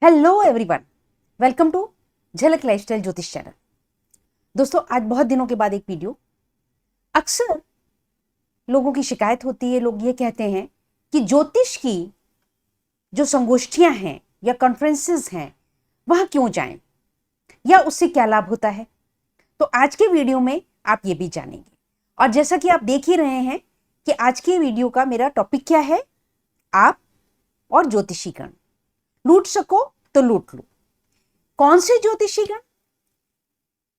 Hello everyone, welcome to झलक lifestyle ज्योतिष channel. दोस्तों, आज बहुत दिनों के बाद एक वीडियो। अक्सर लोगों की शिकायत होती है, लोग ये कहते हैं कि ज्योतिष की जो संगोष्ठियां हैं या कॉन्फ्रेंसेस हैं वहां क्यों जाएं या उससे क्या लाभ होता है। तो आज के वीडियो में आप ये भी जानेंगे। और जैसा कि आप देख ही रहे हैं कि आज के वीडियो का मेरा टॉपिक क्या है, आप और ज्योतिषीगण, लूट सको तो लूट लो। कौन से ज्योतिषीगण?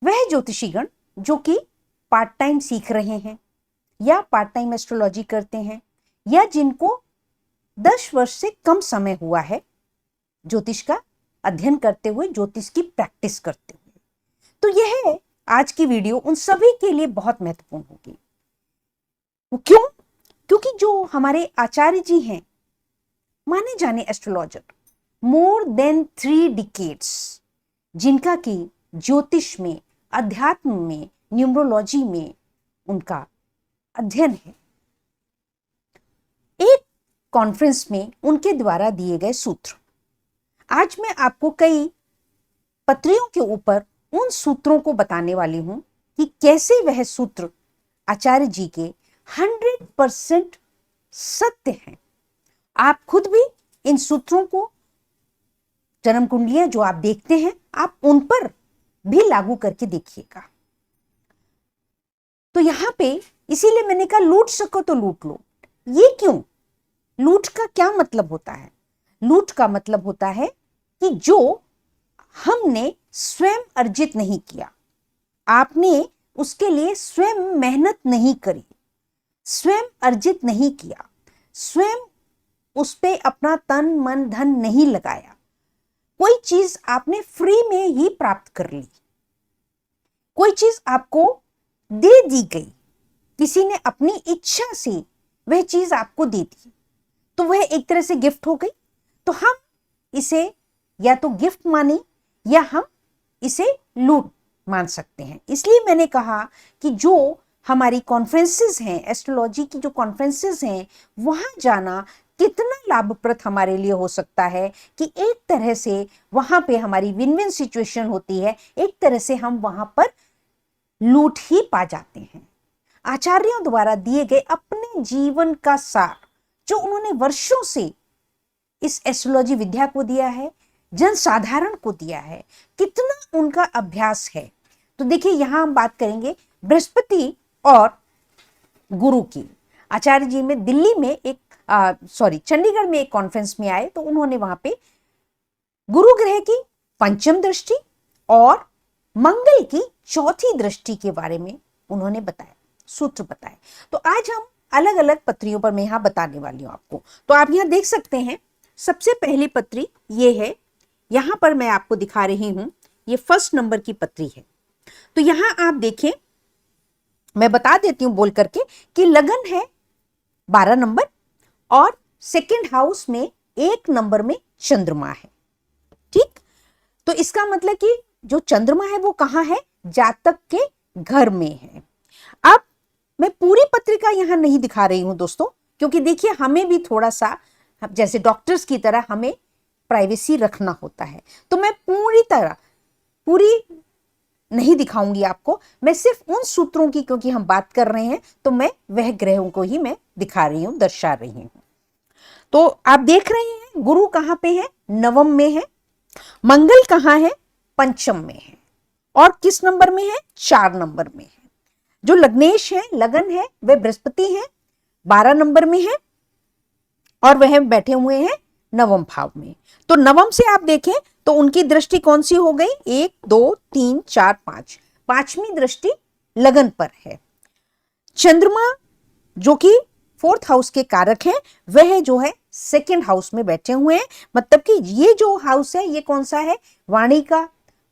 वह ज्योतिषीगण जो कि पार्ट टाइम सीख रहे हैं या पार्ट टाइम एस्ट्रोलॉजी करते हैं या जिनको 10 वर्ष से कम समय हुआ है ज्योतिष का अध्ययन करते हुए, ज्योतिष की प्रैक्टिस करते हुए। तो यह आज की वीडियो उन सभी के लिए बहुत महत्वपूर्ण होगी। क्यों? क्योंकि जो हमारे आचार्य जी हैं, माने जाने एस्ट्रोलॉजर, मोर देन 3 डिकेड्स, जिनका कि ज्योतिष में, अध्यात्म में, न्यूमरोलॉजी में उनका अध्ययन है, एक कॉन्फ्रेंस में उनके द्वारा दिए गए सूत्र। आज मैं आपको कई पत्रियों के ऊपर उन सूत्रों को बताने वाली हूं कि कैसे वह सूत्र आचार्य जी के 100% सत्य हैं। आप खुद भी इन सूत्रों को, जन्म कुंडलियां जो आप देखते हैं, आप उन पर भी लागू करके देखिएगा। तो यहां पे इसीलिए मैंने कहा लूट सको तो लूट लो। ये क्यों? लूट का क्या मतलब होता है? लूट का मतलब होता है कि जो हमने स्वयं अर्जित नहीं किया, आपने उसके लिए स्वयं मेहनत नहीं करी, स्वयं अर्जित नहीं किया, स्वयं उस पे अपना तन मन धन नहीं लगाया, कोई चीज आपने फ्री में ही प्राप्त कर ली, कोई चीज आपको दे दी गई, किसी ने अपनी इच्छा से वह चीज आपको दे दी, तो वह एक तरह से गिफ्ट हो गई। तो हम इसे या तो गिफ्ट माने या हम इसे लूट मान सकते हैं। इसलिए मैंने कहा कि जो हमारी कॉन्फ्रेंसेस हैं, एस्ट्रोलॉजी की जो कॉन्फ्रेंसेस हैं, वहां जाना कितना लाभप्रद हमारे लिए हो सकता है कि एक तरह से वहां पे हमारी विन विन सिचुएशन होती है, एक तरह से हम वहां पर लूट ही पा जाते हैं। आचार्यों द्वारा दिए गए अपने जीवन का सार, जो उन्होंने वर्षों से इस एस्ट्रोलॉजी विद्या को दिया है, जनसाधारण को दिया है, कितना उनका अभ्यास है। तो देखिए, यहां हम बात करेंगे बृहस्पति और गुरु की। आचार्य जी में दिल्ली में चंडीगढ़ में एक कॉन्फ्रेंस में आए, तो उन्होंने वहां पे गुरु ग्रह की पंचम दृष्टि और मंगल की चौथी दृष्टि के बारे में उन्होंने बताया, सूत्र बताए। तो आज हम अलग अलग पत्रियों पर मैं यहां बताने वाली हूं आपको। तो आप यहां देख सकते हैं, सबसे पहली पत्री ये है, यहां पर मैं आपको दिखा रही हूं, ये 1st नंबर की पत्री है। तो यहां आप देखें, मैं बता देती हूं बोल करके कि लगन है 12 नंबर और 2nd हाउस में 1 नंबर में चंद्रमा है। ठीक? तो इसका मतलब कि जो चंद्रमा है वो कहां है? जातक के घर में है। अब मैं पूरी पत्रिका यहां नहीं दिखा रही हूं दोस्तों, क्योंकि देखिए, हमें भी थोड़ा सा जैसे डॉक्टर्स की तरह हमें प्राइवेसी रखना होता है। तो मैं पूरी नहीं दिखाऊंगी आपको, मैं सिर्फ उन सूत्रों की, क्योंकि हम बात कर रहे हैं, तो मैं वह ग्रहों को ही मैं दिखा रही हूं, दर्शा रही हूं। तो आप देख रहे हैं, गुरु कहां पे है? नवम में है। मंगल कहां है? पंचम में है। और किस नंबर में है? 4 नंबर में है। जो लग्नेश है, लगन है, वह बृहस्पति है, 12 नंबर में है और वह बैठे हुए हैं नवम भाव में। तो नवम से आप देखें तो उनकी दृष्टि कौन सी हो गई? 1 2 3 4 5, 5वीं दृष्टि लगन पर है। चंद्रमा जो कि 4th हाउस के कारक हैं, वह जो है 2nd हाउस में बैठे हुए हैं। मतलब कि ये जो हाउस है, ये कौन सा है? वाणी का,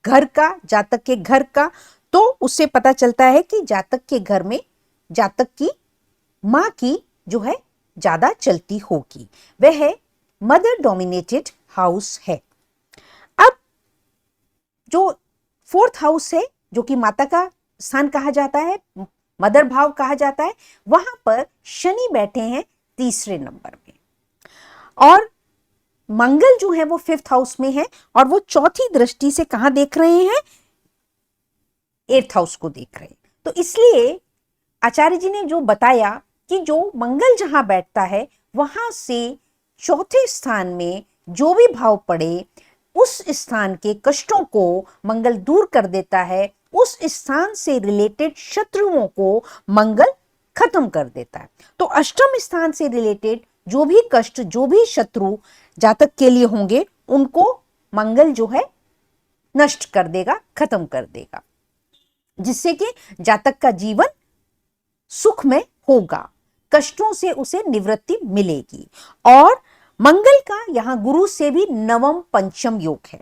घर का, जातक के घर का। तो उससे पता चलता है कि जातक के घर में जातक की मां की जो है ज्यादा चलती होगी, वह मदर डोमिनेटेड हाउस है। अब जो 4th हाउस है, जो कि माता का स्थान कहा जाता है, मदर भाव कहा जाता है, वहां पर शनि बैठे हैं 3रे नंबर में। और मंगल जो है वो 5th हाउस में है और वो चौथी दृष्टि से कहां देख रहे हैं? 8th हाउस को देख रहे हैं। तो इसलिए आचार्य जी ने जो बताया कि जो मंगल जहां बैठता है वहां से चौथे स्थान में जो भी भाव पड़े उस स्थान के कष्टों को मंगल दूर कर देता है, उस स्थान से रिलेटेड शत्रुओं को मंगल खत्म कर देता है। तो अष्टम स्थान से रिलेटेड जो भी कष्ट, जो भी शत्रु जातक के लिए होंगे उनको मंगल जो है नष्ट कर देगा, खत्म कर देगा, जिससे कि जातक का जीवन सुख में होगा, कष्टों से उसे निवृत्ति मिलेगी। और मंगल का यहां गुरु से भी नवम पंचम योग है,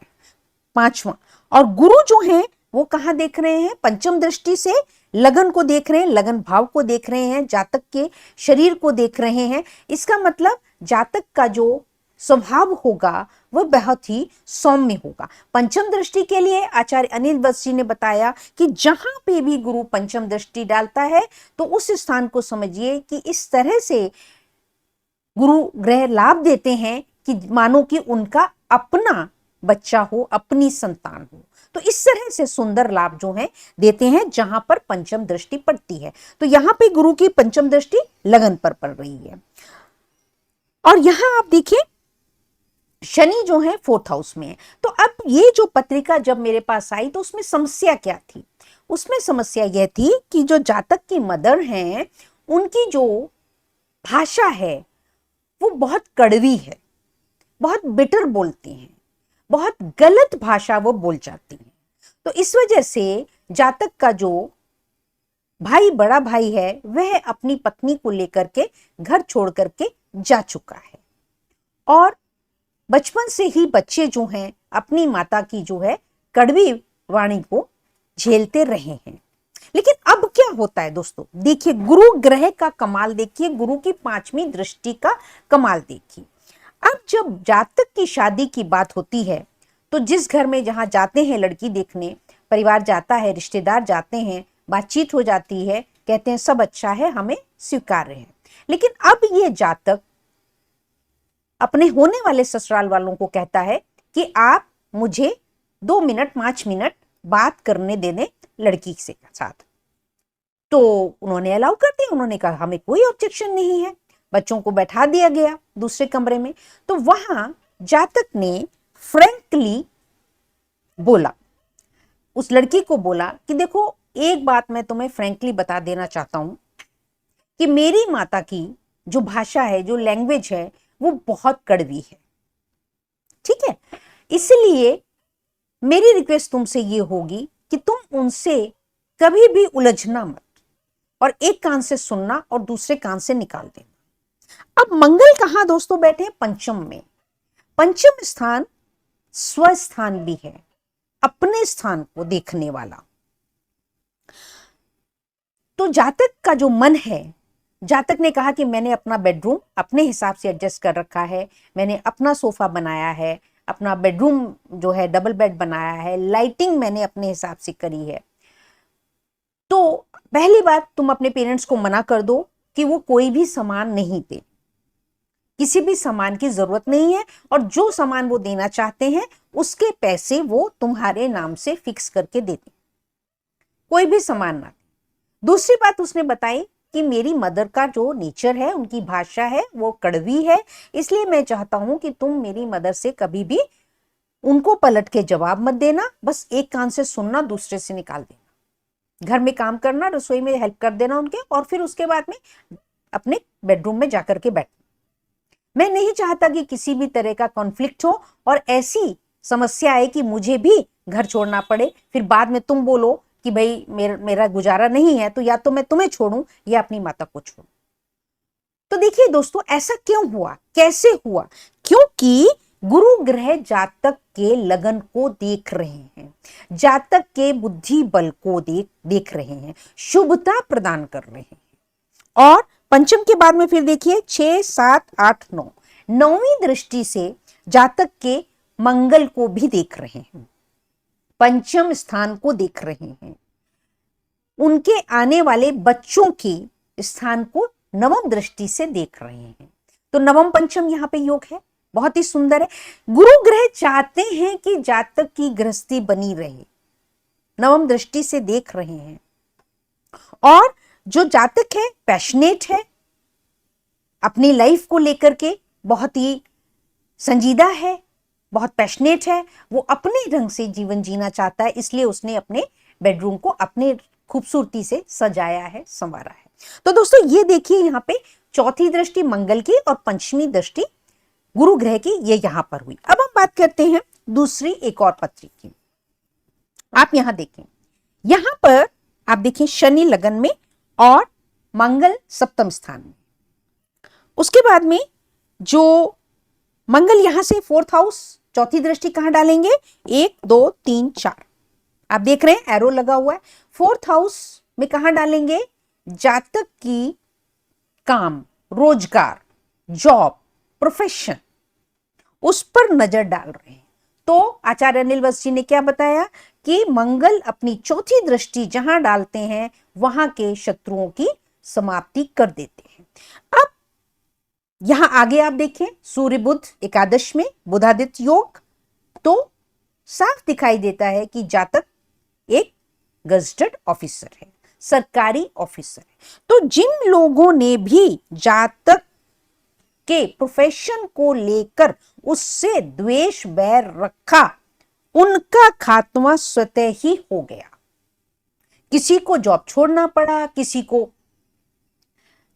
5वां। और गुरु जो है वो कहां देख रहे हैं? पंचम दृष्टि से लगन को देख रहे हैं, लगन भाव को देख रहे हैं, जातक के शरीर को देख रहे हैं। इसका मतलब जातक का जो स्वभाव होगा वह बहुत ही सौम्य होगा। पंचम दृष्टि के लिए आचार्य अनिल वत्स जी ने बताया कि जहां पे भी गुरु पंचम दृष्टि डालता है तो उस स्थान को समझिए कि इस तरह से गुरु ग्रह लाभ देते हैं कि मानो कि उनका अपना बच्चा हो, अपनी संतान हो। तो इस तरह से सुंदर लाभ जो है देते हैं जहां पर पंचम दृष्टि पड़ती है। तो यहां पे गुरु की पंचम दृष्टि लगन पर पड़ रही है। और यहां आप देखिए शनि जो है 4th हाउस में है। तो अब ये जो पत्रिका जब मेरे पास आई तो उसमें समस्या क्या थी? उसमें समस्या यह थी कि जो जातक की मदर हैं उनकी जो भाषा है वो बहुत कड़वी है, बहुत बिटर बोलती हैं, बहुत गलत भाषा वो बोल जाती हैं। तो इस वजह से जातक का जो भाई, बड़ा भाई है, वह अपनी पत्नी को लेकर के घर छोड़ करके जा चुका है। और बचपन से ही बच्चे जो हैं अपनी माता की जो है कड़वी वाणी को झेलते रहे हैं। लेकिन अब क्या होता है दोस्तों, देखिए गुरु ग्रह का कमाल देखिए, गुरु की 5वीं दृष्टि का कमाल देखिए। अब जब जातक की शादी की बात होती है तो जिस घर में जहां जाते हैं लड़की देखने, परिवार जाता है, रिश्तेदार जाते हैं, बातचीत हो जाती है, कहते हैं सब अच्छा है, हमें स्वीकार्य है। लेकिन अब ये जातक अपने होने वाले ससुराल वालों को कहता है कि आप मुझे 2 मिनट 5 मिनट बात करने देने लड़की से साथ। तो उन्होंने अलाउ कर दिया, उन्होंने कहा हमें कोई ऑब्जेक्शन नहीं है। बच्चों को बैठा दिया गया दूसरे कमरे में। तो वहां जातक ने फ्रैंकली बोला, उस लड़की को बोला कि देखो एक बात मैं तुम्हें फ्रैंकली बता देना चाहता हूं कि मेरी माता की जो भाषा है, जो लैंग्वेज है, वो बहुत कड़वी है, ठीक है? इसलिए मेरी रिक्वेस्ट तुमसे ये होगी कि तुम उनसे कभी भी उलझना मत और एक कान से सुनना और दूसरे कान से निकाल देना। अब मंगल कहां दोस्तों बैठे हैं? पंचम में। पंचम स्थान स्वस्थान भी है, अपने स्थान को देखने वाला। तो जातक का जो मन है, जातक ने कहा कि मैंने अपना बेडरूम अपने हिसाब से एडजस्ट कर रखा है, मैंने अपना सोफा बनाया है, अपना बेडरूम जो है डबल बेड बनाया है, लाइटिंग मैंने अपने हिसाब से करी है। तो पहली बात, तुम अपने पेरेंट्स को मना कर दो कि वो कोई भी सामान नहीं दे, किसी भी सामान की जरूरत नहीं है, और जो सामान वो देना चाहते हैं उसके पैसे वो तुम्हारे नाम से फिक्स करके दे दें, कोई भी सामान ना। दूसरी बात उसने बताई कि मेरी मदर का जो नेचर है, उनकी भाषा है वो कड़वी है, इसलिए मैं चाहता हूं कि तुम मेरी मदर से कभी भी उनको पलट के जवाब मत देना, बस एक कान से सुनना, दूसरे से निकाल देना, घर में काम करना, रसोई में हेल्प कर देना उनके, और फिर उसके बाद में अपने बेडरूम में जाकर के बैठना। मैं नहीं चाहता कि किसी भी तरह का कॉन्फ्लिक्ट हो और ऐसी समस्या आए कि मुझे भी घर छोड़ना पड़े, फिर बाद में तुम बोलो कि भाई मेरा गुजारा नहीं है, तो या तो मैं तुम्हें छोड़ूं या अपनी माता को छोड़ूं। तो देखिए दोस्तों, ऐसा क्यों हुआ, कैसे हुआ? क्योंकि गुरु ग्रह जातक के लगन को देख रहे हैं, जातक के बुद्धि बल को देख रहे हैं, शुभता प्रदान कर रहे हैं। और पंचम के बाद में फिर देखिए 6, 7, 8, 9, 9वीं दृष्टि से जातक के मंगल को भी देख रहे हैं, पंचम स्थान को देख रहे हैं, उनके आने वाले बच्चों के स्थान को नवम दृष्टि से देख रहे हैं। तो नवम पंचम यहां पे योग है, बहुत ही सुंदर है। गुरु ग्रह चाहते हैं कि जातक की गृहस्थी बनी रहे, नवम दृष्टि से देख रहे हैं। और जो जातक है पैशनेट है, अपनी लाइफ को लेकर के बहुत ही संजीदा है, बहुत पैशनेट है, वो अपने ढंग से जीवन जीना चाहता है, इसलिए उसने अपने बेडरूम को अपने खूबसूरती से सजाया है, संवारा है। तो दोस्तों ये देखिए यहाँ पे चौथी दृष्टि मंगल की और पंचमी दृष्टि गुरु ग्रह की ये यहां पर हुई। अब हम बात करते हैं दूसरी एक और पत्री की। आप यहां देखें, यहां पर आप देखें शनि लगन में और मंगल सप्तम स्थान में। उसके बाद में जो मंगल यहां से फोर्थ हाउस चौथी दृष्टि कहां डालेंगे, 1 2 3 4, आप देख रहे हैं एरो लगा हुआ है। फोर्थ हाउस में कहां डालेंगे, जातक की काम, रोजगार, जॉब, प्रोफेशन, उस पर नजर डाल रहे हैं। तो आचार्य अनिल वत्स जी ने क्या बताया कि मंगल अपनी चौथी दृष्टि जहां डालते हैं वहां के शत्रुओं की समाप्ति कर देते हैं। अब यहां आगे आप देखें सूर्य बुध एकादश में बुधादित्य योग, तो साफ दिखाई देता है कि जातक एक गजेटेड ऑफिसर है, सरकारी ऑफिसर है। तो जिन लोगों ने भी जातक के प्रोफेशन को लेकर उससे द्वेष बैर रखा, उनका खात्मा स्वतः ही हो गया। किसी को जॉब छोड़ना पड़ा, किसी को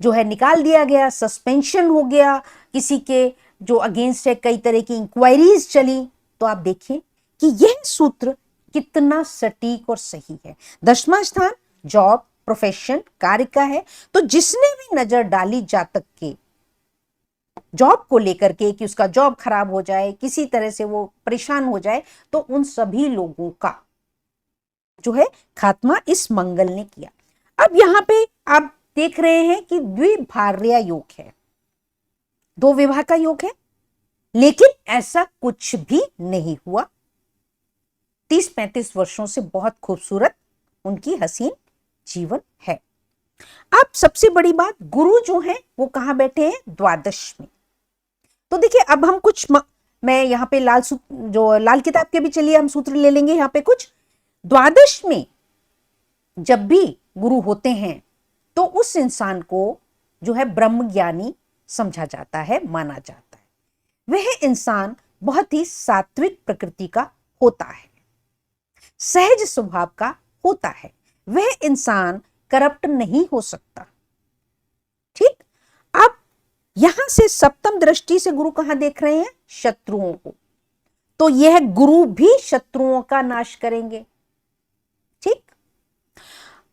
जो है निकाल दिया गया, सस्पेंशन हो गया, किसी के जो अगेंस्ट है कई तरह की इंक्वायरीज चली। तो आप देखिए कि यह सूत्र कितना सटीक और सही है। 10वां स्थान जॉब, प्रोफेशन, कार्य का है। तो जिसने भी नजर डाली जातक के जॉब को लेकर के कि उसका जॉब खराब हो जाए, किसी तरह से वो परेशान हो जाए, तो उन सभी लोगों का जो है खात्मा इस मंगल ने किया। अब यहां पे आप देख रहे हैं कि द्विभार्या योग है, 2 विवाह का योग है, लेकिन ऐसा कुछ भी नहीं हुआ। 30-35 वर्षों से बहुत खूबसूरत उनकी हसीन जीवन है। अब सबसे बड़ी बात, गुरु जो है वो कहां बैठे हैं, द्वादश में। तो देखिए अब हम कुछ मैं यहां पे जो लाल किताब के भी चलिए हम सूत्र ले लेंगे। यहां पे कुछ द्वादश में जब भी गुरु होते हैं तो उस इंसान को जो है ब्रह्म ज्ञानी समझा जाता है, माना जाता है। वह इंसान बहुत ही सात्विक प्रकृति का होता है, सहज स्वभाव का होता है, वह इंसान करप्ट नहीं हो सकता। ठीक। अब यहां से सप्तम दृष्टि से गुरु कहां देख रहे हैं, शत्रुओं को। तो यह गुरु भी शत्रुओं का नाश करेंगे। ठीक।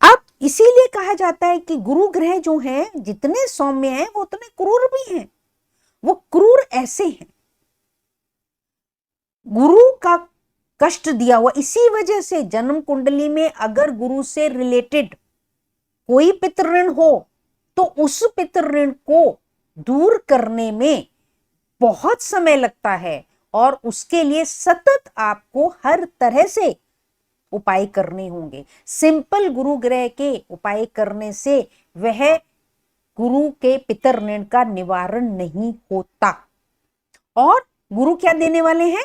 अब इसीलिए कहा जाता है कि गुरु ग्रह जो हैं जितने सौम्य हैं वो उतने क्रूर भी हैं। वो क्रूर ऐसे हैं, गुरु का कष्ट दिया हुआ, इसी वजह से जन्म कुंडली में अगर गुरु से रिलेटेड कोई पितृ हो तो उस पितृ को दूर करने में बहुत समय लगता है और उसके लिए सतत आपको हर तरह से उपाय करने होंगे। सिंपल गुरु ग्रह के उपाय करने से वह गुरु के पितृ का निवारण नहीं होता। और गुरु क्या देने वाले हैं,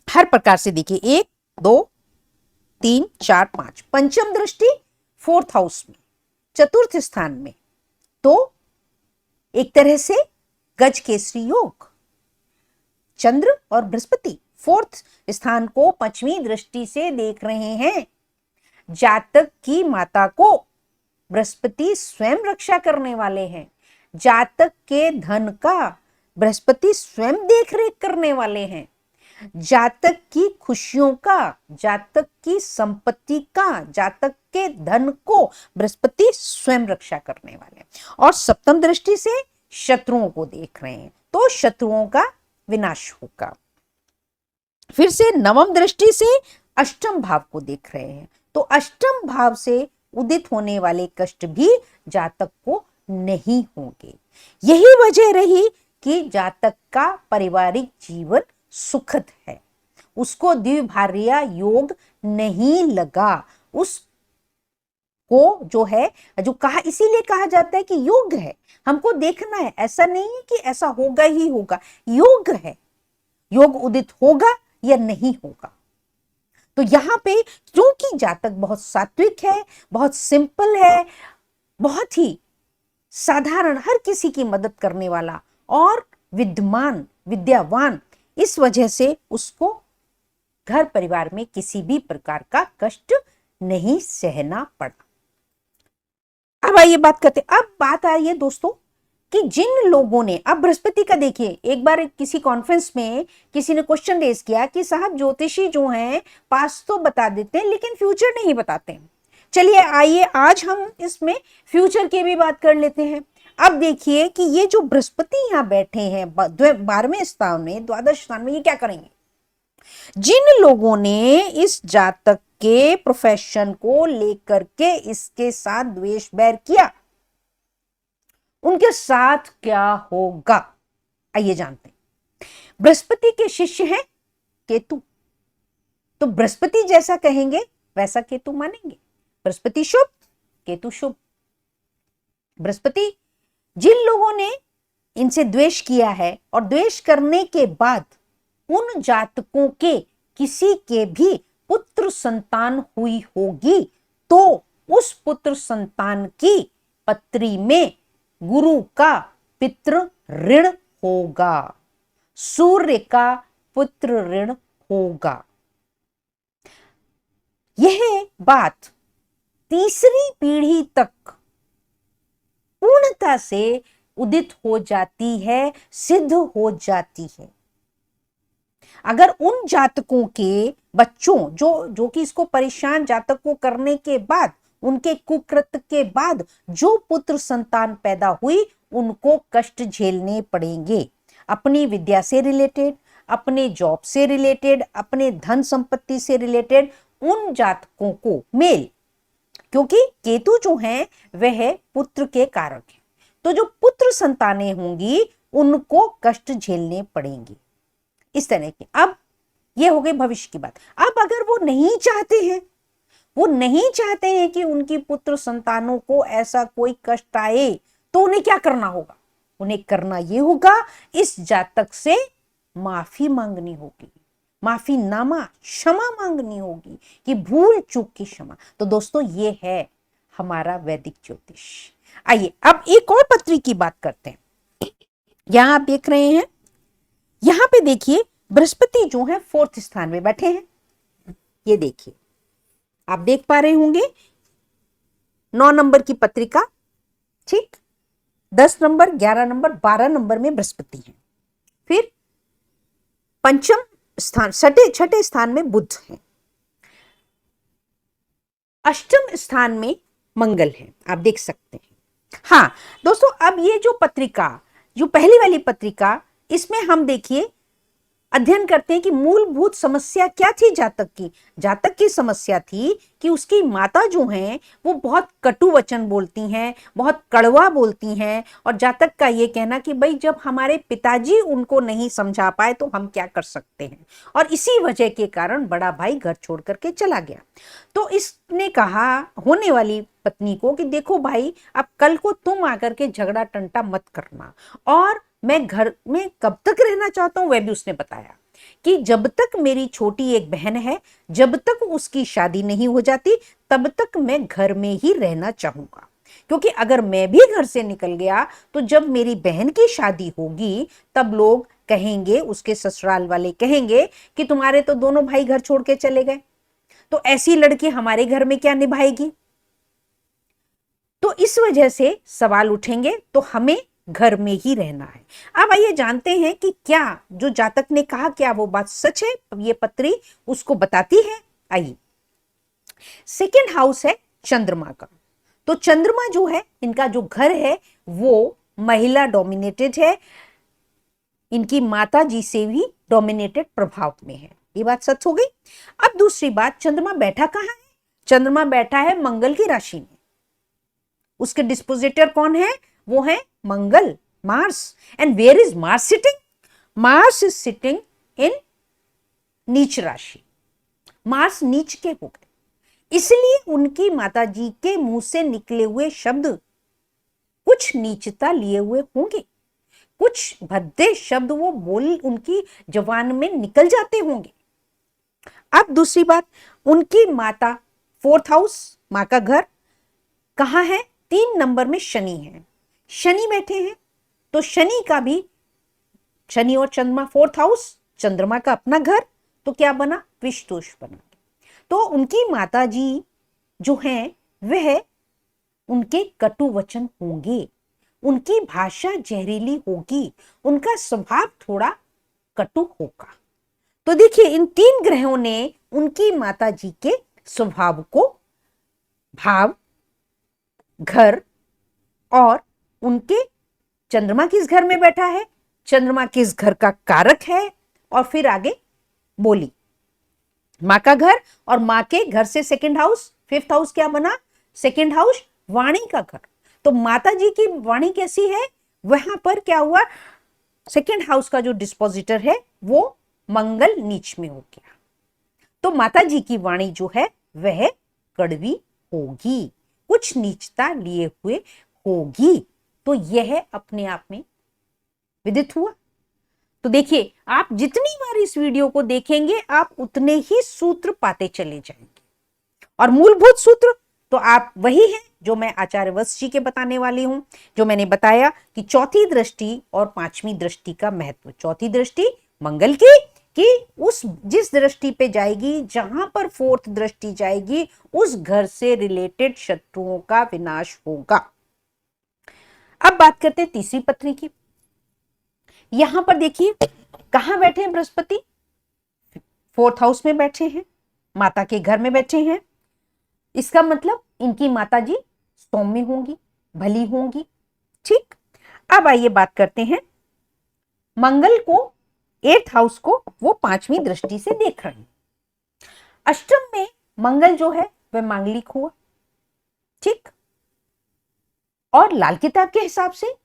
हर प्रकार से देखिए 1 2 3 4 5, पंचम दृष्टि फोर्थ हाउस में, चतुर्थ स्थान में, तो एक तरह से गज केसरी योग। चंद्र और बृहस्पति फोर्थ स्थान को पंचमी दृष्टि से देख रहे हैं। जातक की माता को बृहस्पति स्वयं रक्षा करने वाले हैं। जातक के धन का बृहस्पति स्वयं देखरेख करने वाले हैं। जातक की खुशियों का, जातक की संपत्ति का, जातक के धन को बृहस्पति स्वयं रक्षा करने वाले। और सप्तम दृष्टि से शत्रुओं को देख रहे हैं, तो शत्रुओं का विनाश होगा। फिर से नवम दृष्टि से अष्टम भाव को देख रहे हैं, तो अष्टम भाव से उदित होने वाले कष्ट भी जातक को नहीं होंगे। यही वजह रही कि जातक का पारिवारिक जीवन सुखद है, उसको द्विभार्या योग नहीं लगा, उसको को जो है, जो कहा, इसीलिए कहा जाता है कि योग है, हमको देखना है, ऐसा नहीं है कि ऐसा होगा ही होगा, योग है, योग उदित होगा या नहीं होगा। तो यहां पे क्योंकि जातक बहुत सात्विक है, बहुत सिंपल है, बहुत ही साधारण, हर किसी की मदद करने वाला और विद्वान, विद्यावान, इस वजह से उसको घर परिवार में किसी भी प्रकार का कष्ट नहीं सहना पड़ा। अब आइए बात करते, अब बात आ रही है दोस्तों कि जिन लोगों ने, अब बृहस्पति का देखिए, एक बार किसी कॉन्फ्रेंस में किसी ने क्वेश्चन रेज किया कि साहब ज्योतिषी जो हैं पास तो बता देते हैं लेकिन फ्यूचर नहीं बताते। चलिए आइए आज हम इसमें फ्यूचर की भी बात कर लेते हैं। अब देखिए कि ये जो बृहस्पति यहाँ बैठे हैं 12वें स्थान में, द्वादश स्थान में, ये क्या करेंगे? जिन लोगों ने इस जातक के प्रोफेशन को लेकर के इसके साथ द्वेष बैर किया, उनके साथ क्या होगा आइए जानते हैं। बृहस्पति के शिष्य हैं केतु, तो बृहस्पति जैसा कहेंगे वैसा केतु मानेंगे। बृहस्पति शुभ, केतु शुभ। बृहस्पति, जिन लोगों ने इनसे द्वेष किया है और द्वेष करने के बाद उन जातकों के किसी के भी पुत्र संतान हुई होगी, तो उस पुत्र संतान की पत्री में गुरु का पितृ ऋण होगा, सूर्य का पुत्र ऋण होगा। यह बात तीसरी पीढ़ी तक पूर्णता से उदित हो जाती है, सिद्ध हो जाती है। अगर उन जातकों के बच्चों जो कि इसको परेशान जातक को करने के बाद, उनके कुकृत्य के बाद जो पुत्र संतान पैदा हुई, उनको कष्ट झेलने पड़ेंगे, अपनी विद्या से रिलेटेड, अपने जॉब से रिलेटेड, अपने धन संपत्ति से रिलेटेड, उन जातकों को मेल, क्योंकि केतु जो है वह पुत्र के कारक है, तो जो पुत्र संतानें होंगी उनको कष्ट झेलने पड़ेंगे इस तरह के। अब ये हो गई भविष्य की बात। अब अगर वो नहीं चाहते हैं, वो नहीं चाहते हैं कि उनकी पुत्र संतानों को ऐसा कोई कष्ट आए, तो उन्हें क्या करना होगा? उन्हें करना ये होगा, इस जातक से माफी मांगनी होगी, माफीनामा, क्षमा मांगनी होगी कि भूल चूक की क्षमा। तो दोस्तों ये है हमारा वैदिक ज्योतिष। आइए अब एक और पत्री की बात करते हैं। यहां आप देख रहे हैं, यहां पे देखिए बृहस्पति जो है 4th स्थान में बैठे हैं। ये देखिए, आप देख पा रहे होंगे 9 नंबर की पत्रिका, ठीक, 10 नंबर, 11 नंबर, 12 नंबर में बृहस्पति है। फिर पंचम स्थान, छठे स्थान में बुध है, अष्टम स्थान में मंगल है, आप देख सकते हैं। हाँ दोस्तों, अब ये जो पत्रिका, जो पहली वाली पत्रिका, इसमें हम देखिए अध्ययन करते हैं कि मूलभूत समस्या क्या थी जातक की। जातक की समस्या थी कि उसकी माता जो हैं वो बहुत कटु वचन बोलती हैं, बहुत कड़वा बोलती हैं, और जातक का ये कहना कि भाई जब हमारे पिताजी उनको नहीं समझा पाए तो हम क्या कर सकते हैं, और इसी वजह के कारण बड़ा भाई घर छोड़ करके चला गया। तो इसने कहा होने वाली पत्नी को कि देखो भाई, अब कल को तुम आकर के झगड़ा टंटा मत करना, और मैं घर में कब तक रहना चाहता हूं वह भी उसने बताया कि जब तक मेरी छोटी एक बहन है, जब तक उसकी शादी नहीं हो जाती तब तक मैं घर में ही रहना चाहूंगा, क्योंकि अगर मैं भी घर से निकल गया तो जब मेरी बहन की शादी होगी तब लोग कहेंगे, उसके ससुराल वाले कहेंगे कि तुम्हारे तो दोनों भाई घर छोड़ के चले गए, तो ऐसी लड़की हमारे घर में क्या निभाएगी। तो इस वजह से सवाल उठेंगे, तो हमें घर में ही रहना है। अब आइए जानते हैं कि क्या जो जातक ने कहा क्या वो बात सच है, ये पत्री उसको बताती है। आइए, सेकेंड हाउस है चंद्रमा का, तो चंद्रमा जो है, इनका जो घर है वो महिला डोमिनेटेड है, इनकी माता जी से भी डोमिनेटेड प्रभाव में है, ये बात सच हो गई। अब दूसरी बात, चंद्रमा बैठा कहां है? चंद्रमा बैठा है मंगल की राशि में, उसके डिस्पोजिटर कौन है? वो है Mangal, Mars. And where is Mars sitting? Mars is sitting in नीच राशि, मार्स नीच के हो गए। इसलिए उनकी माताजी के मुंह से निकले हुए शब्द कुछ नीचता लिए हुए होंगे, कुछ भद्दे शब्द वो बोल उनकी जबान में निकल जाते होंगे। अब दूसरी बात, उनकी माता, फोर्थ हाउस, मां का घर कहां है? 3 नंबर में शनि है, शनि बैठे हैं, तो शनि का भी, शनि और चंद्रमा फोर्थ हाउस, चंद्रमा का अपना घर, तो क्या बना? विषदोष बना। तो उनकी माता जी जो हैं वह, उनके कटु वचन होंगे, उनकी भाषा जहरीली होगी, उनका स्वभाव थोड़ा कटु होगा। तो देखिए इन 3 ग्रहों ने उनकी माता जी के स्वभाव को, भाव, घर और उनके चंद्रमा किस घर में बैठा है, चंद्रमा किस घर का कारक है, और फिर आगे बोली मां का घर, और मां के घर से सेकंड हाउस, फिफ्थ हाउस क्या बना? सेकंड हाउस, वाणी का घर। तो माता जी की वाणी कैसी है? वहां पर क्या हुआ? सेकंड हाउस का जो डिस्पोजिटर है वो मंगल नीच में हो गया, तो माता जी की वाणी जो है वह कड़वी होगी, कुछ नीचता लिए हुए होगी। तो यह अपने आप में विदित हुआ। तो देखिए आप जितनी बार इस वीडियो को देखेंगे आप उतने ही सूत्र पाते चले जाएंगे, और मूलभूत सूत्र तो आप वही हैं जो मैं आचार्य वत्स जी के बताने वाली हूं, जो मैंने बताया कि चौथी दृष्टि और 5वीं दृष्टि का महत्व। चौथी दृष्टि मंगल की, कि उस जिस दृष्टि पे जाएगी, जहां पर फोर्थ दृष्टि जाएगी, उस घर से रिलेटेड शत्रुओं का विनाश होगा। अब बात करते हैं तीसरी पत्नी की। यहां पर देखिए कहां बैठे हैं बृहस्पति? फोर्थ हाउस में बैठे हैं, माता के घर में बैठे हैं। इसका मतलब इनकी माता जी सौम्य होंगी, भली होंगी। ठीक, अब आइए बात करते हैं मंगल को, 8th हाउस को वो 5वीं दृष्टि से देख रहे हैं। अष्टम में मंगल जो है वह मांगलिक हुआ, ठीक, और लाल किताब के हिसाब से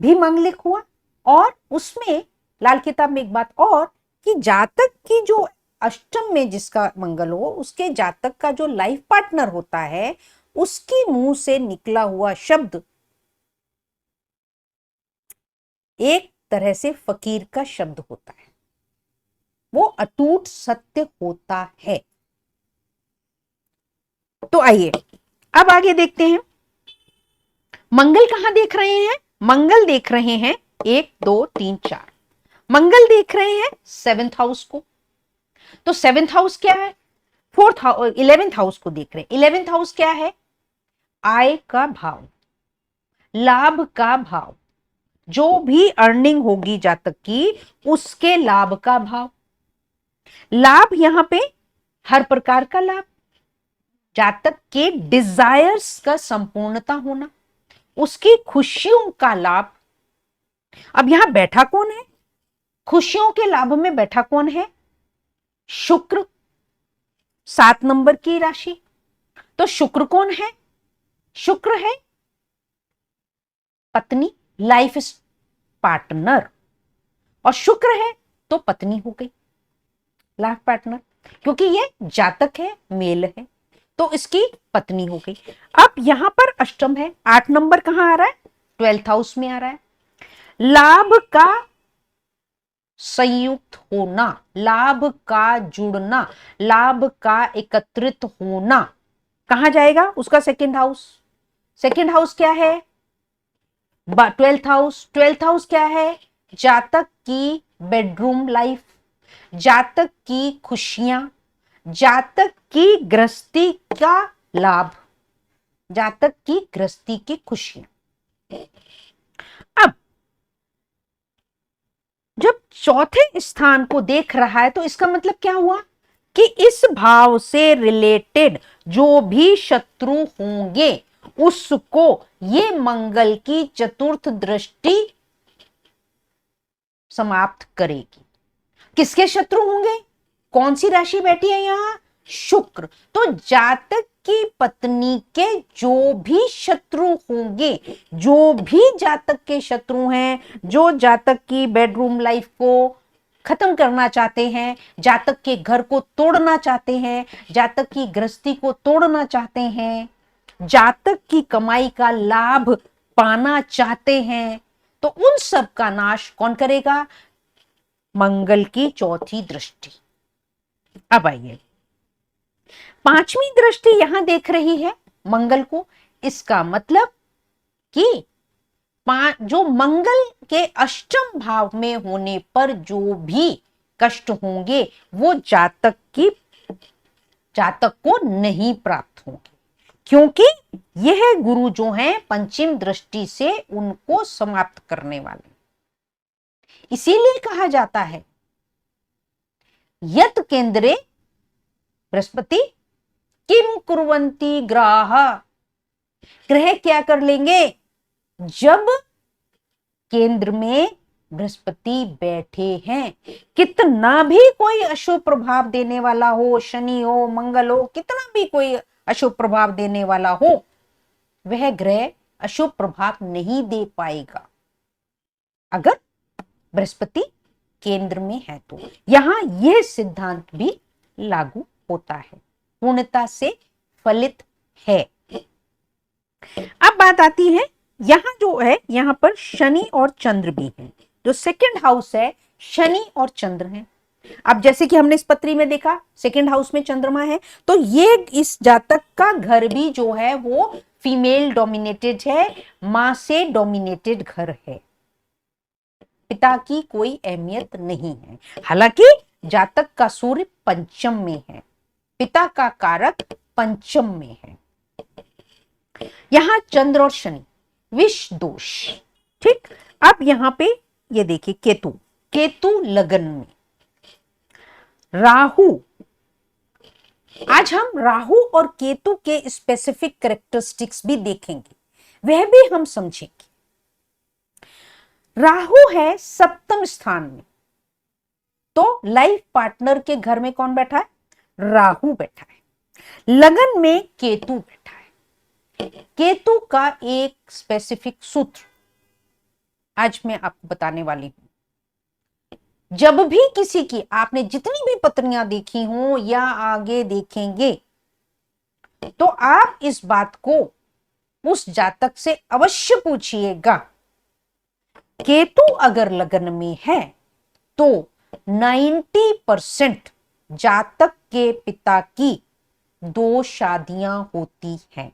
भी मांगलिक हुआ। और उसमें लाल किताब में एक बात और, कि जातक की जो अष्टम में जिसका मंगल हो, उसके जातक का जो लाइफ पार्टनर होता है, उसके मुंह से निकला हुआ शब्द एक तरह से फकीर का शब्द होता है, वो अटूट सत्य होता है। तो आइए अब आगे देखते हैं मंगल कहां देख रहे हैं? मंगल देख रहे हैं 1 2 3 4, मंगल देख रहे हैं 7th हाउस को। तो 7th हाउस क्या है? 11th हाउस को देख रहे हैं। 11th हाउस क्या है? आय का भाव, लाभ का भाव, जो भी अर्निंग होगी जातक की उसके लाभ का भाव। लाभ यहां पे हर प्रकार का लाभ, जातक के डिजायर्स का संपूर्णता होना, उसकी खुशियों का लाभ। अब यहां बैठा कौन है? खुशियों के लाभ में बैठा कौन है? शुक्र, 7 नंबर की राशि। तो शुक्र कौन है? शुक्र है पत्नी, लाइफ पार्टनर, और शुक्र है तो पत्नी हो गई लाइफ पार्टनर, क्योंकि ये जातक है, मेल है, तो इसकी पत्नी हो गई। अब यहां पर अष्टम है, 8 नंबर कहां आ रहा है? 12th हाउस में आ रहा है। लाभ का संयुक्त होना, लाभ का जुड़ना, लाभ का एकत्रित होना कहां जाएगा? उसका सेकंड हाउस। सेकंड हाउस क्या है? 12th house. 12th हाउस क्या है? जातक की बेडरूम लाइफ, जातक की खुशियां, जातक की गृहस्थी का लाभ, जातक की गृहस्थी की खुशियां। अब जब चौथे स्थान को देख रहा है तो इसका मतलब क्या हुआ? कि इस भाव से रिलेटेड जो भी शत्रु होंगे उसको ये मंगल की चतुर्थ दृष्टि समाप्त करेगी। किसके शत्रु होंगे? कौन सी राशि बैठी है यहां? शुक्र। तो जातक की पत्नी के जो भी शत्रु होंगे, जो भी जातक के शत्रु हैं, जो जातक की बेडरूम लाइफ को खत्म करना चाहते हैं, जातक के घर को तोड़ना चाहते हैं, जातक की गृहस्थी को तोड़ना चाहते हैं, जातक की कमाई का लाभ पाना चाहते हैं, तो उन सब का नाश कौन करेगा? मंगल की चौथी दृष्टि। अब आइए, पांचवी दृष्टि यहां देख रही है मंगल को। इसका मतलब कि जो मंगल के अष्टम भाव में होने पर जो भी कष्ट होंगे वो जातक को नहीं प्राप्त होंगे, क्योंकि यह गुरु जो हैं पंचम दृष्टि से उनको समाप्त करने वाले। इसीलिए कहा जाता है यत केंद्रे बृहस्पति किम कुर्वन्ति ग्रह। ग्रह क्या कर लेंगे? जब केंद्र में बृहस्पति बैठे हैं, कितना भी कोई अशुभ प्रभाव देने वाला हो, शनि हो, मंगल हो, कितना भी कोई अशुभ प्रभाव देने वाला हो, वह ग्रह अशुभ प्रभाव नहीं दे पाएगा अगर बृहस्पति केंद्र में है। तो यहां यह सिद्धांत भी लागू होता है, पूर्णता से फलित है। अब बात आती है, यहां जो है यहां पर शनि और चंद्र भी हैं। जो सेकंड हाउस है शनि और चंद्र हैं। अब जैसे कि हमने इस पत्री में देखा सेकंड हाउस में चंद्रमा है, तो ये इस जातक का घर भी जो है वो फीमेल डोमिनेटेड है, मां से डोमिनेटेड घर है। पिता की कोई अहमियत नहीं है। हालांकि जातक का सूर्य पंचम में है, पिता का कारक पंचम में है। यहां चंद्र और शनि विष दोष। ठीक, अब यहां पे ये देखिए केतु लगन में, राहु। आज हम राहु और केतु के स्पेसिफिक कैरेक्टरिस्टिक्स भी देखेंगे, वह भी हम समझेंगे। राहु है सप्तम स्थान में, तो लाइफ पार्टनर के घर में कौन बैठा है? राहु बैठा है। लगन में केतु बैठा है। केतु का एक स्पेसिफिक सूत्र आज मैं आपको बताने वाली हूं। जब भी किसी की, आपने जितनी भी पत्नियां देखी हो या आगे देखेंगे, तो आप इस बात को उस जातक से अवश्य पूछिएगा, केतु अगर लगन में है तो 90% जातक के पिता की 2 शादियां होती हैं।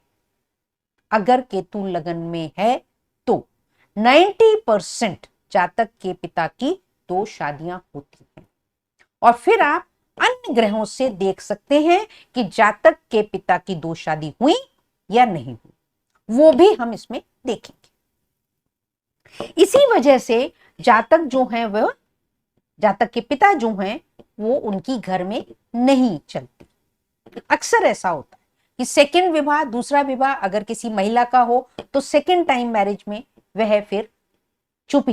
अगर केतु लगन में है तो 90% जातक के पिता की 2 शादियां होती हैं। और फिर आप अन्य ग्रहों से देख सकते हैं कि जातक के पिता की 2 शादी हुई या नहीं हुई, वो भी हम इसमें देखेंगे। इसी वजह से जातक जो हैं वह, जातक के पिता जो हैं वो उनकी घर में नहीं चलती। अक्सर ऐसा होता है कि सेकंड विवाह, दूसरा विवाह अगर किसी महिला का हो तो सेकंड टाइम मैरिज में वह फिर चुप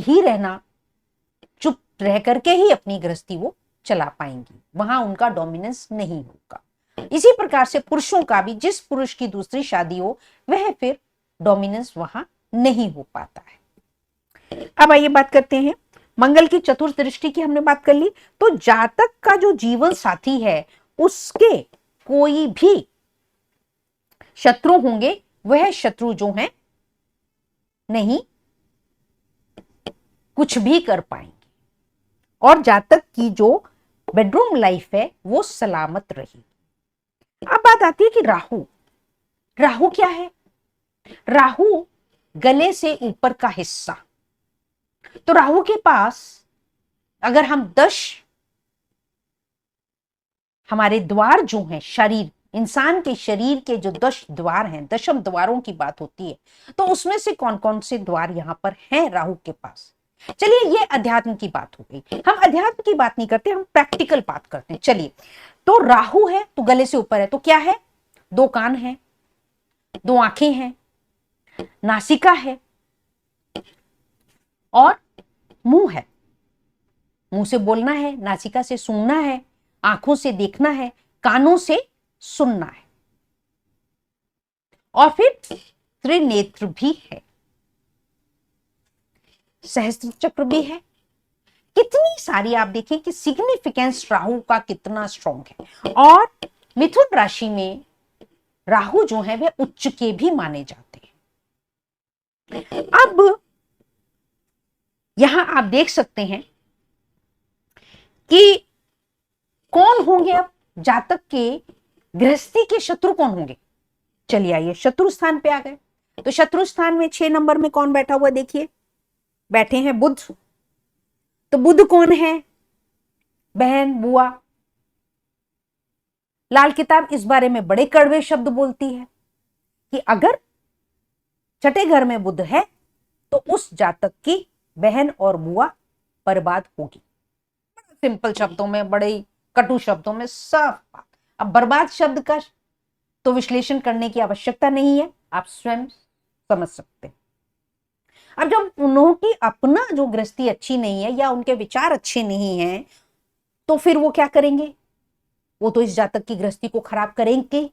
रह करके ही अपनी गृहस्थी वो चला पाएंगी, वहां उनका डोमिनेंस नहीं होगा। इसी प्रकार से पुरुषों का भी, जिस पुरुष की दूसरी शादी हो वह फिर डोमिनेंस वहां नहीं हो पाता है। अब आइए बात करते हैं, मंगल की चतुर्थ दृष्टि की हमने बात कर ली। तो जातक का जो जीवन साथी है उसके कोई भी शत्रु होंगे, वह शत्रु जो हैं नहीं कुछ भी कर पाएंगे, और जातक की जो बेडरूम लाइफ है वो सलामत रही। अब बात आती है कि राहु क्या है? राहु गले से ऊपर का हिस्सा। तो राहु के पास अगर हम 10 हमारे द्वार जो हैं, शरीर, इंसान के शरीर के जो 10 द्वार हैं, दशम द्वारों की बात होती है, तो उसमें से कौन कौन से द्वार यहां पर हैं राहु के पास? चलिए, ये अध्यात्म की बात हो गई। हम अध्यात्म की बात नहीं करते, हम प्रैक्टिकल बात करते हैं। चलिए, तो राहु है तो गले से ऊपर है, तो क्या है? 2 कान हैं, 2 आंखें हैं, नासिका है और मुंह है। मुंह से बोलना है, नासिका से सूंघना है, आंखों से देखना है, कानों से सुनना है, और फिर त्रिनेत्र भी है, सहस्त्र चक्र भी है। कितनी सारी आप देखें कि सिग्निफिकेंस राहु का कितना स्ट्रॉन्ग है। और मिथुन राशि में राहु जो है वे उच्च के भी माने जाते हैं। अब यहां आप देख सकते हैं कि कौन होंगे अब जातक के गृहस्थी के शत्रु कौन होंगे। चलिए आइए शत्रु स्थान पे आ गए। तो शत्रु स्थान में 6 नंबर में कौन बैठा हुआ देखिए, बैठे हैं बुध। तो बुध कौन है, बहन, बुआ। लाल किताब इस बारे में बड़े कड़वे शब्द बोलती है कि अगर छठे घर में बुध है तो उस जातक की बहन और बुआ बर्बाद होगी। सिंपल शब्दों में, बड़े कटु शब्दों में साफ बात। अब बर्बाद शब्द का तो विश्लेषण करने की आवश्यकता नहीं है, आप स्वयं समझ सकते हैं। अब जब उन्होंने अपना जो गृहस्थी अच्छी नहीं है या उनके विचार अच्छे नहीं हैं, तो फिर वो क्या करेंगे, वो तो इस जातक की गृहस्थी को खराब करेंगे,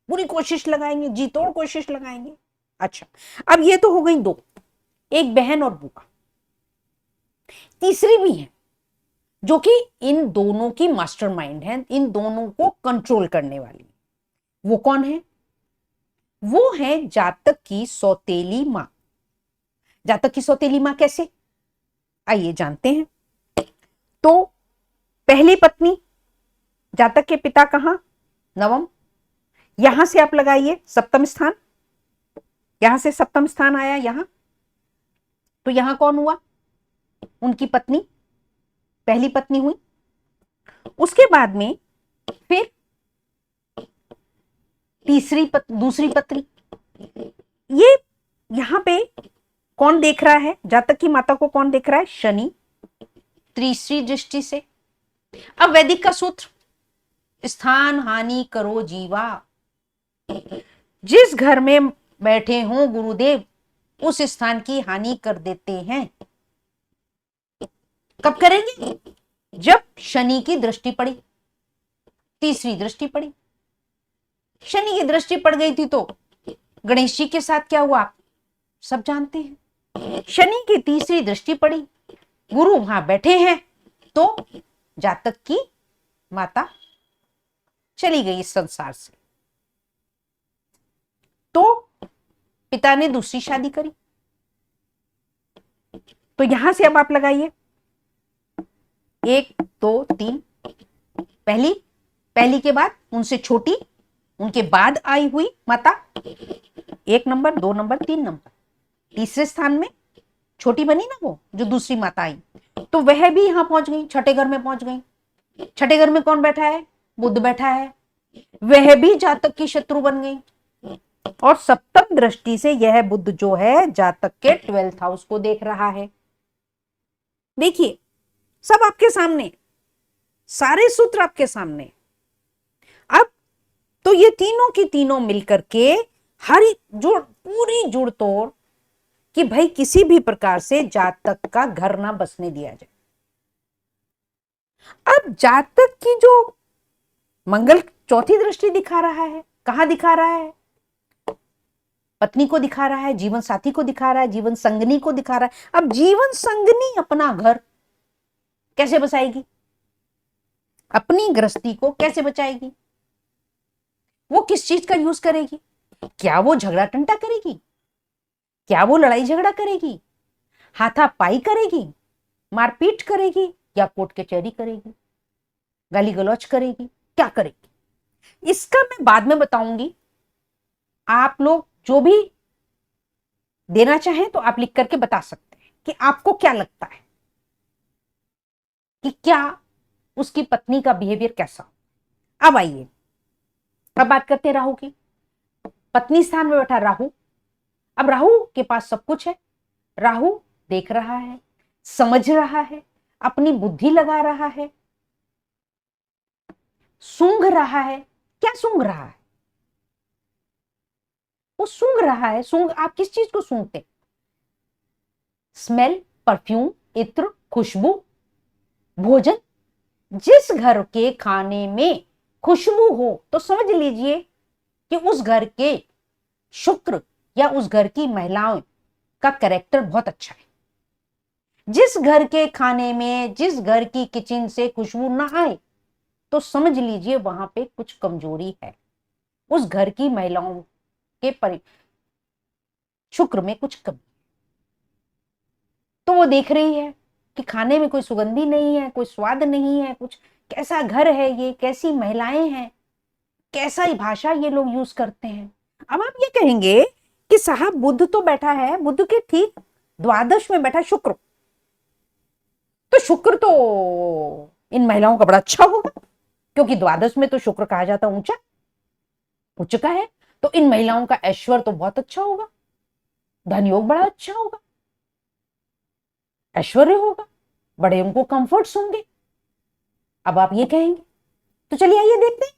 पूरी कोशिश लगाएंगे, जी तोड़ कोशिश लगाएंगे। अच्छा, अब ये तो हो गई दो, एक बहन और बुआ। तीसरी भी है जो कि इन दोनों की मास्टरमाइंड है, इन दोनों को कंट्रोल करने वाली। वो कौन है, वो है जातक की सौतेली मां। जातक की सौतेली मां कैसे, आइए जानते हैं। तो पहली पत्नी, जातक के पिता कहां, नवम। यहां से आप लगाइए सप्तम स्थान, यहां से सप्तम स्थान आया यहां, तो यहां कौन हुआ, उनकी पत्नी, पहली पत्नी हुई। उसके बाद में फिर दूसरी पत्नी। ये यहां पे कौन देख रहा है, जातक की माता को कौन देख रहा है, शनि, तीसरी दृष्टि से। अब वैदिक का सूत्र, स्थान हानि करो जीवा। जिस घर में बैठे हों गुरुदेव उस स्थान की हानि कर देते हैं। कब करेंगे, जब शनि की दृष्टि पड़ी, तीसरी दृष्टि पड़ी। शनि की दृष्टि पड़ गई थी तो गणेश जी के साथ क्या हुआ आप सब जानते हैं। शनि की तीसरी दृष्टि पड़ी, गुरु वहां बैठे हैं, तो जातक की माता चली गई इस संसार से। तो पिता ने दूसरी शादी करी। तो यहां से अब आप लगाइए 1 2 3, पहली के बाद उनसे छोटी, उनके बाद आई हुई माता 1 नंबर 2 नंबर 3 नंबर, तीसरे स्थान में छोटी बनी ना वो जो दूसरी माता आई, तो वह भी यहां पहुंच गई, छठे घर में पहुंच गई। छठे घर में कौन बैठा है, बुध बैठा है, वह भी जातक की शत्रु बन गई। और सप्तम दृष्टि से यह बुध जो है जातक के 12th हाउस को देख रहा है। देखिए सब आपके सामने, सारे सूत्र आपके सामने। अब तो ये तीनों की तीनों मिलकर के हर जुड़, पूरी जुड़ तोड़ कि भाई किसी भी प्रकार से जातक का घर ना बसने दिया जाए। अब जातक की जो मंगल चौथी दृष्टि दिखा रहा है, कहां दिखा रहा है, पत्नी को दिखा रहा है, जीवन साथी को दिखा रहा है, जीवन संगनी को दिखा रहा है। अब जीवन संगनी अपना घर कैसे बसाएगी, अपनी गृहस्थी को कैसे बचाएगी, वो किस चीज का यूज करेगी, क्या वो झगड़ा टंटा करेगी, क्या वो लड़ाई झगड़ा करेगी, हाथापाई करेगी, मारपीट करेगी, या कोर्ट कचहरी करेगी, गाली गलौज करेगी, क्या करेगी, इसका मैं बाद में बताऊंगी। आप लोग जो भी देना चाहें तो आप लिख करके बता सकते हैं कि आपको क्या लगता है कि क्या उसकी पत्नी का बिहेवियर कैसा। अब आइए, अब बात करते हैं राहु की। पत्नी स्थान में बैठा राहु। अब राहु के पास सब कुछ है, राहु देख रहा है, समझ रहा है, अपनी बुद्धि लगा रहा है, सूंघ रहा है। क्या सूंघ रहा है, वो सूंघ रहा है। सूंघ, आप किस चीज को सूंघते, स्मेल, परफ्यूम, इत्र, खुशबू, भोजन। जिस घर के खाने में खुशबू हो तो समझ लीजिए कि उस घर के शुक्र या उस घर की महिलाओं का कैरेक्टर बहुत अच्छा है। जिस घर के खाने में, जिस घर की किचन से खुशबू ना आए तो समझ लीजिए वहां पे कुछ कमजोरी है, उस घर की महिलाओं के शुक्र में कुछ कमी। तो वो देख रही है कि खाने में कोई सुगंधी नहीं है, कोई स्वाद नहीं है, कुछ कैसा घर है ये, कैसी महिलाएं हैं, कैसा ही भाषा ये लोग यूज करते हैं। अब आप ये कहेंगे कि साहब बुध तो बैठा है, बुध के ठीक द्वादश में बैठा शुक्र, तो शुक्र तो इन महिलाओं का बड़ा अच्छा होगा, क्योंकि द्वादश में तो शुक्र कहा जाता ऊंचा, उच्च का है, तो इन महिलाओं का ऐश्वर्य तो बहुत अच्छा होगा, धन योग बड़ा अच्छा होगा, ऐश्वर्य होगा, बड़े उनको कंफर्ट्स होंगे। अब आप ये कहेंगे, तो चलिए आइए देखते हैं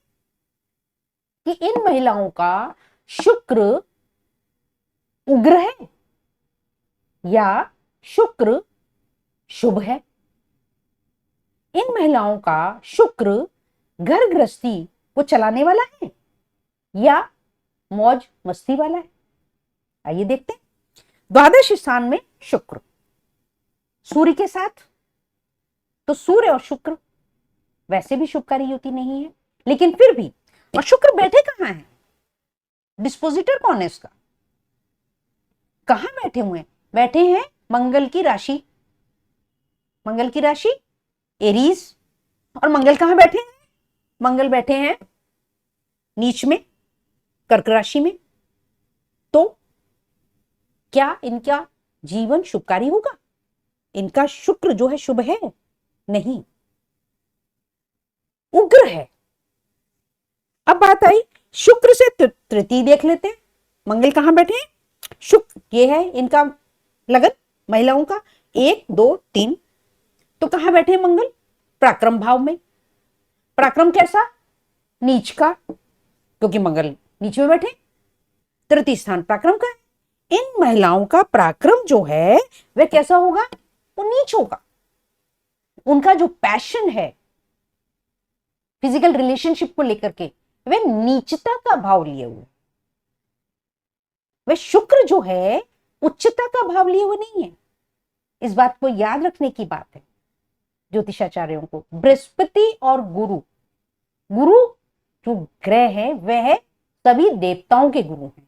कि इन महिलाओं का शुक्र उग्र है या शुक्र शुभ है। इन महिलाओं का शुक्र घर गृहस्थी को चलाने वाला है या मौज मस्ती वाला है। आइए देखते हैं। द्वादश स्थान में शुक्र सूर्य के साथ, तो सूर्य और शुक्र वैसे भी शुभकारी युति नहीं है, लेकिन फिर भी, और शुक्र बैठे कहां है, डिस्पोजिटर कौन है उसका, कहां बैठे हुए हैं, बैठे हैं मंगल की राशि, मंगल की राशि एरीज। और मंगल कहां बैठे हैं, मंगल बैठे हैं नीच में कर्क राशि में। तो क्या इनका जीवन शुभकारी होगा, इनका शुक्र जो है शुभ है, नहीं, उग्र है। अब बात आई शुक्र से तृतीय देख लेते हैं, मंगल कहां बैठे हैं, शुक्र ये है इनका लगन महिलाओं का 1 2 3, तो कहां बैठे मंगल, पराक्रम भाव में। पराक्रम कैसा, नीच का, क्योंकि मंगल नीच में बैठे, तृतीय स्थान पराक्रम का है। इन महिलाओं का पराक्रम जो है वह कैसा होगा, वो नीच होगा। उनका जो पैशन है फिजिकल रिलेशनशिप को लेकर के, वह नीचता का भाव लिए हुए, वह शुक्र जो है उच्चता का भाव लिए हुए नहीं है। इस बात को याद रखने की बात है ज्योतिषाचार्यों को। बृहस्पति और गुरु, गुरु जो ग्रह है वह सभी देवताओं के गुरु हैं,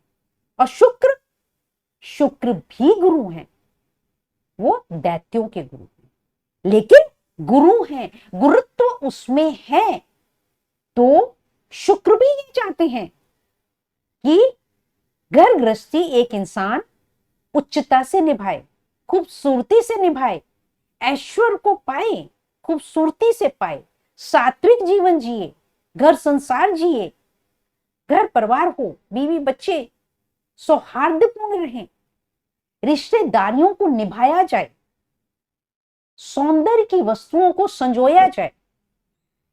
और शुक्र, शुक्र भी गुरु हैं, वो दैत्यों के गुरु हैं, लेकिन गुरु हैं, गुरुत्व उसमें है। तो शुक्र भी ये चाहते हैं कि घर गृहस्थी एक इंसान उच्चता से निभाए, खूबसूरती से निभाए, ऐश्वर्य को पाए, खूबसूरती से पाए, सात्विक जीवन जिए, घर संसार जिए, घर परिवार हो, बीवी बच्चे सौहार्दपूर्ण रहें, रिश्तेदारियों को निभाया जाए, सौंदर्य की वस्तुओं को संजोया जाए,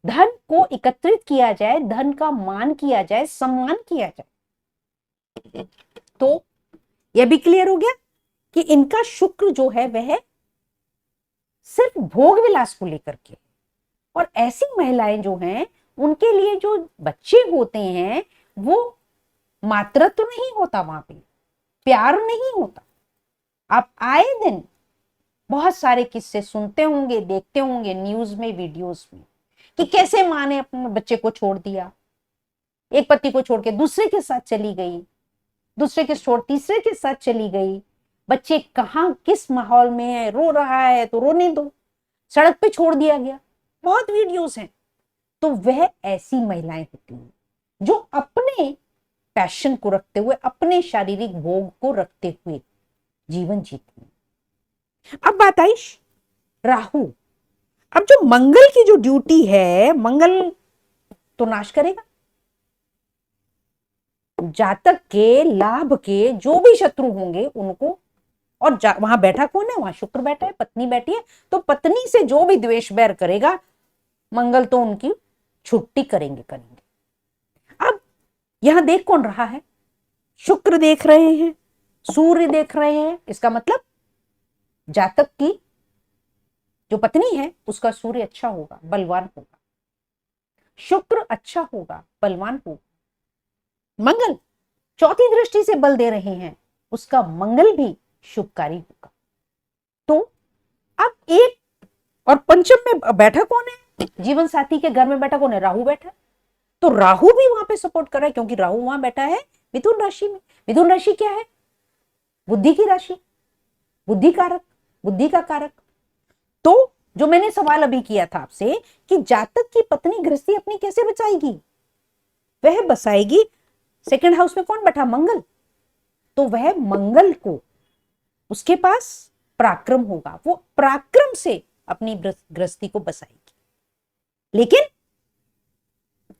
धन को एकत्रित किया जाए, धन का मान किया जाए, सम्मान किया जाए। तो यह भी क्लियर हो गया कि इनका शुक्र जो है वह सिर्फ भोग विलास को लेकर के, और ऐसी महिलाएं जो हैं उनके लिए जो बच्चे होते हैं वो मातृत्व नहीं होता, वहां पे प्यार नहीं होता। आप आए दिन बहुत सारे किस्से सुनते होंगे, देखते होंगे न्यूज में, वीडियोस में, कि कैसे मां ने अपने बच्चे को छोड़ दिया, एक पति को छोड़ के दूसरे के साथ चली गई, दूसरे के छोड़ तीसरे के साथ चली गई, बच्चे कहां किस माहौल में है, रो रहा है तो रोने दो, सड़क पे छोड़ दिया गया, बहुत वीडियोस हैं। तो वह ऐसी महिलाएं होती हैं जो अपने पैशन को रखते हुए, अपने शारीरिक भोग को रखते हुए जीवन जीती हैं। अब बात आई राहु। अब जो मंगल की जो ड्यूटी है, मंगल तो नाश करेगा, जातक के लाभ के जो भी शत्रु होंगे उनको, और वहां बैठा कौन है, वहां शुक्र बैठा है, पत्नी बैठी है, तो पत्नी से जो भी द्वेष बैर करेगा मंगल तो उनकी छुट्टी करेंगे। अब यहां देख कौन रहा है, शुक्र देख रहे हैं, सूर्य देख रहे हैं, इसका मतलब जातक की जो पत्नी है उसका सूर्य अच्छा होगा, बलवान होगा, शुक्र अच्छा होगा, बलवान होगा। मंगल चौथी दृष्टि से बल दे रहे हैं, उसका मंगल भी शुभकारी होगा। तो अब एक और पंचम में बैठा कौन है? जीवन साथी के घर में बैठा कौन है? राहु बैठा है। तो राहु भी वहां पे सपोर्ट कर रहा है, क्योंकि राहु वहां बैठा है मिथुन राशि में। मिथुन राशि क्या है? बुद्धि की राशि, बुद्धि कारक, बुद्धि का कारक। तो जो मैंने सवाल अभी किया था आपसे कि जातक की पत्नी गृहस्थी अपनी कैसे बचाएगी, वह बसाएगी सेकंड हाउस में कौन बैठा? मंगल। तो वह मंगल को, उसके पास पराक्रम होगा, वो पराक्रम से अपनी गृहस्थी को बसाएगी। लेकिन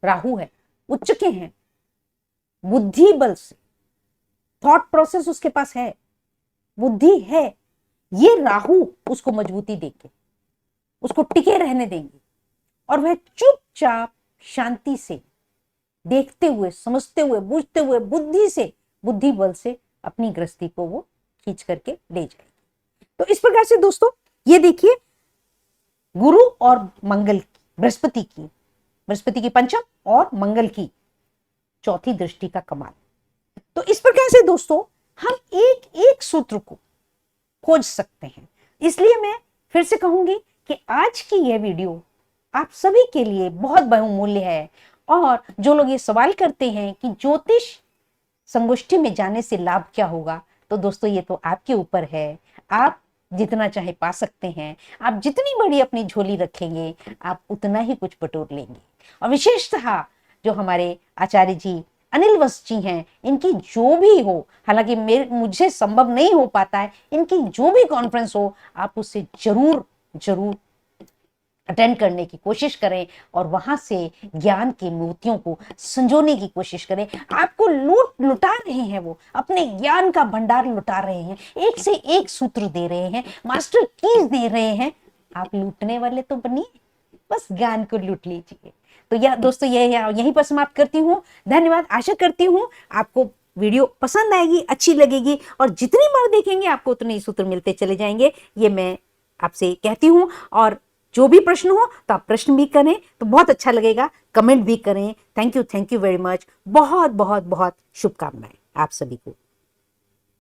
राहु है, उच्च के हैं, बुद्धि बल से, थॉट प्रोसेस उसके पास है, बुद्धि है, ये राहु उसको मजबूती देंगे, उसको टिके रहने देंगे, और वह चुपचाप शांति से देखते हुए, समझते हुए, बूझते हुए, बुद्धि से, बुद्धि बल से अपनी गृहस्थी को वो खींच करके ले जाएगी। तो इस प्रकार से दोस्तों ये देखिए, गुरु और मंगल की, बृहस्पति की पंचम और मंगल की चौथी दृष्टि का कमाल। तो इस प्रकार से दोस्तों हम एक एक सूत्र को खोज सकते हैं। इसलिए मैं फिर से कहूंगी कि आज की यह वीडियो आप सभी के लिए बहुत बहुमूल्य है। और जो लोग ये सवाल करते हैं कि ज्योतिष संगोष्ठी में जाने से लाभ क्या होगा, तो दोस्तों ये तो आपके ऊपर है। आप जितना चाहे पा सकते हैं। आप जितनी बड़ी अपनी झोली रखेंगे, आप उतना ही कुछ बटोर लेंगे। और विशेषतः जो हमारे आचार्य जी अनिल वस्त जी हैं, इनकी जो भी हो, हालांकि मुझे संभव नहीं हो पाता है, इनकी जो भी कॉन्फ्रेंस हो, आप उससे जरूर जरूर अटेंड करने की कोशिश करें और वहां से ज्ञान के मोतियों को संजोने की कोशिश करें। आपको लुटा रहे हैं, वो अपने ज्ञान का भंडार लुटा रहे हैं, एक से एक सूत्र दे रहे हैं, मास्टर कीज दे रहे हैं। आप लूटने वाले तो बनिए, बस ज्ञान को लूट लीजिए। तो यह दोस्तों यहीं पर समाप्त करती हूँ। धन्यवाद। आशा करती हूँ आपको वीडियो पसंद आएगी, अच्छी लगेगी, और जितनी बार देखेंगे आपको उतने ही सूत्र मिलते चले जाएंगे, ये मैं आपसे कहती हूँ। और जो भी प्रश्न हो तो आप प्रश्न भी करें तो बहुत अच्छा लगेगा, कमेंट भी करें। Thank you very much. बहुत बहुत बहुत शुभकामनाएं आप सभी को।